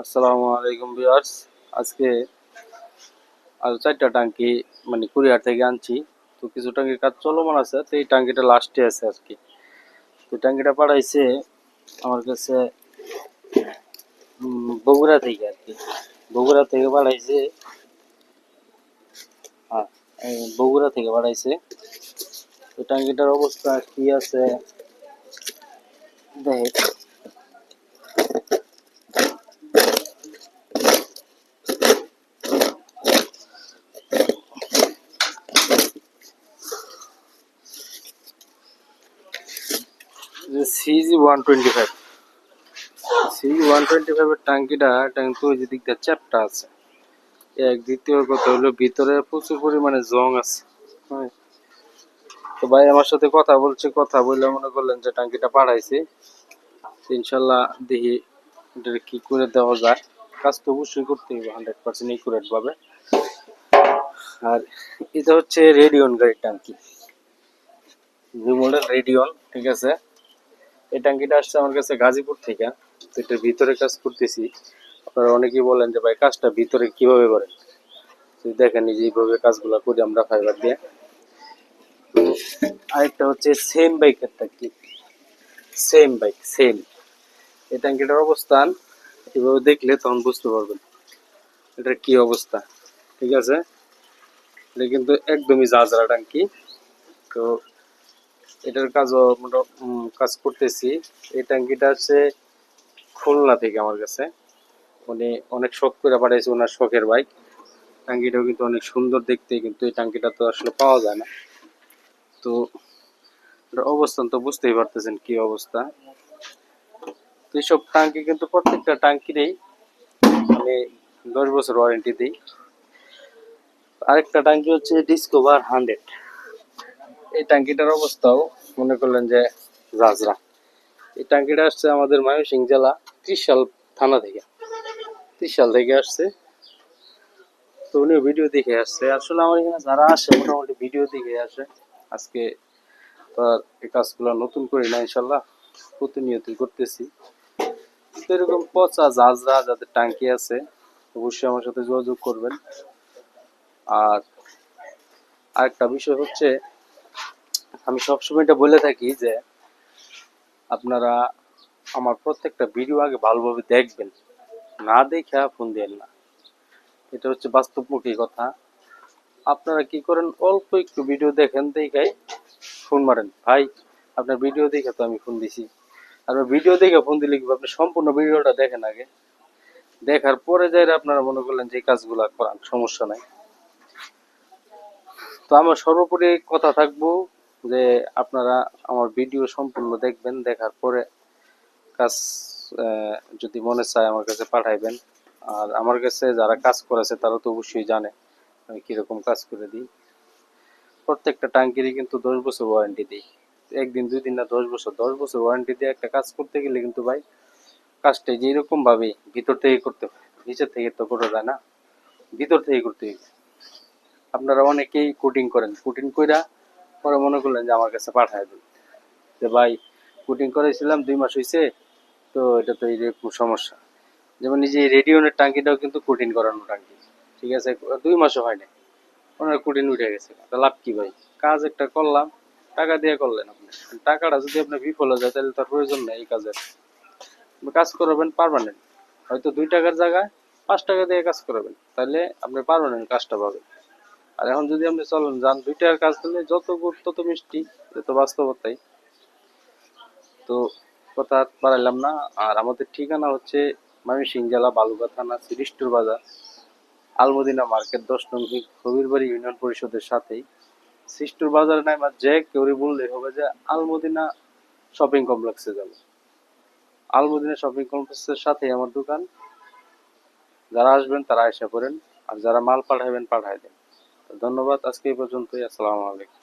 আসসালামু আলাইকুম ভিউয়ার্স। আজকে আর 4টা টাঙ্কি মানে কুরিয়ার থেকে আনছি। তো কিছু টাঙ্কির কাজ চলমান আছে, তো এই টাঙ্কিটা লাস্টে আছে আর কি। তো টাঙ্কিটা পাঠাইছে আমার কাছে বগুড়া থেকে আর কি। বগুড়া থেকে পাঠাইছে। হ্যাঁ, বগুড়া থেকে পাঠাইছে। তো টাঙ্কিটার অবস্থা কি আছে দেখ। CG-125 CG-125 এর টাঙ্কিটা কিন্তু ওই যে দিকটা চ্যাপ্টা আছে। এক দ্বিতীয় কথা হলো ভিতরে প্রচুর পরিমাণে জং আছে। হ্যাঁ, তো ভাই আমার সাথে কথা বলছে, কথা বললে মনে করলেন যে টাঙ্কিটা পাঠাইছে। ইনশাল্লাহ দেখি এটা কি করে দেওয়া যায়। কাজ তো অবশ্যই করতে হবে 100% একুরেট ভাবে। আর এটা হচ্ছে রেডিয়ন গাড়ির টাঙ্কি, নিউ মডেল রেডিয়ন, ঠিক আছে। এই টাঙ্কিটা আসছে আমার কাছে গাজীপুর থেকে। তো এটার ভিতরে কাজ করতেছি। আপনারা অনেকেই বলেন যে ভাই কাজটা ভিতরে কিভাবে করেন, তো দেখেন এই যে এইভাবে কাজগুলো করি আমরা ফাইবার দিয়ে। তো আরেকটা হচ্ছে সেম বাইকের টাঙ্কি, সেম বাইক সেম। এই ট্যাঙ্কিটার অবস্থান এভাবে দেখলে তখন বুঝতে পারবেন এটার কি অবস্থা, ঠিক আছে। এটা কিন্তু একদমই জাজরা ট্যাঙ্কি। তো এটার কাজও কাজ করতেছি। এই ট্যাঙ্কিটা হচ্ছে খুলনা থেকে আমার কাছে, উনি অনেক শখ করে পাঠাইছে, ওনার শখের বাইক। ট্যাঙ্কিটাও কিন্তু অনেক সুন্দর দেখতে, কিন্তু এই ট্যাঙ্কিটা তো আসলে পাওয়া যায় না। তো এটার অবস্থান তো বুঝতেই পারতেছেন কি অবস্থা। তো এইসব ট্যাঙ্কি কিন্তু প্রত্যেকটা ট্যাঙ্কিরই আমি 10 বছর ওয়ারেন্টি দিই। আরেকটা ট্যাঙ্কি হচ্ছে ডিসকভার 100। এই ট্যাঙ্কিটার অবস্থাও মনে করলেন যে রাজরা। এই ট্যাঙ্কিটা আসছে আমাদের ময়মনসিংহ জেলা ত্রিশাল থানা থেকে, ত্রিশাল থেকে আসছে। তো উনিও ভিডিও দেখে আসছে। আসলে আমার এখানে যারা আসে মোটামুটি ভিডিও দেখে আসে। আজকে তো আর এই কাজগুলো নতুন করি না, ইনশাল্লাহ প্রতিনিয়তই করতেছি। তো এরকম পচা জাজরা যাদের ট্যাঙ্কি আছে অবশ্যই আমার সাথে যোগাযোগ করবেন। আর আরেকটা বিষয় হচ্ছে, আমি সবসময় এটা বলে থাকি যে আপনারা আমার প্রত্যেকটা ভিডিও আগে ভালোভাবে দেখবেন, না দেখে ফোন দেন না। এটা হচ্ছে বাস্তবমুখী কথা। আপনারা কি করেন, অল্প একটু ভিডিও দেখেন, দেখাই ফোন মারেন। ভাই আপনার ভিডিও দেখে তো আমি ফোন দিছি। আর ভিডিও দেখে ফোন দিলে কি আপনি সম্পূর্ণ ভিডিওটা দেখেন আগে, দেখার পরে যাই আপনারা মনে করলেন যে কাজগুলা করান, সমস্যা নাই। তো আমার সর্বোপরি কথা থাকবো যে আপনারা আমার ভিডিও সম্পূর্ণ দেখবেন, দেখার পরে কাজ যদি মনে চায় আমার কাছে পাঠাইবেন। আর আমার কাছে যারা কাজ করেছে তারা তো অবশ্যই জানে আমি কিরকম কাজ করে দিই। প্রত্যেকটা টাঙ্কিরই কিন্তু 10 বছর ওয়ারেন্টি দিই। একদিন দুই দিন না, 10 বছর, 10 বছর ওয়ারেন্টি দিয়ে একটা কাজ করতে গেলে কিন্তু ভাই কাজটা যেরকম ভাবে ভিতর থেকে করতে হয়, নিচের থেকে তো করা যায় না, ভিতর থেকে করতে হবে। আপনারা অনেকেই কোটিং করেন, কোটিং কইরা পরে মনে করলেন যে আমার কাছে পাঠায় দিন যে ভাই কোটিং করেছিলাম 2 মাস হয়েছে, তো এটা তো এইরকম সমস্যা। যেমন এই যে রেডিওনের টাঙ্কিটাও কিন্তু কোটিং করানো টাঙ্কি, ঠিক আছে, 2 মাসও হয় না, ওনার কোটিং উঠে গেছে। লাভ কি ভাই, কাজ একটা করলাম, টাকা দিয়ে করলেন আপনি, টাকাটা যদি আপনার বিফল হয়ে যায় তাহলে তার প্রয়োজন নেই এই কাজের। কাজ করবেন পারমানেন্ট, হয়তো 2 টাকার জায়গায় 5 টাকা দিয়ে কাজ করবেন, তাহলে আপনি পারমানেন্ট কাজটা পাবেন। আর এখন যদি আপনি চলেন যান 2 টাকার কাজ করলে যত গুড় তত মিষ্টি, যত বাস্তবতাই। তো কথা আর বাড়াইলাম না। আর আমাদের ঠিকানা হচ্ছে ময়মনসিংহ জেলা বালুকা থানা সিরিস্টুর বাজার, আলমদিনা মার্কেট 10 নং হবিরবাড়ি ইউনিয়ন পরিষদের সাথেই। সিস্টুর বাজারে নাই বা যে কেউ বললে হবে যে আলমদিনা শপিং কমপ্লেক্সে যাবে। আলমদিনা শপিং কমপ্লেক্সের সাথেই আমার দোকান। যারা আসবেন তারা এসে পড়েন, আর যারা মাল পাঠাবেন পাঠাই দেন। ধন্যবাদ, আজকে এই পর্যন্তই। আসসালামু আলাইকুম।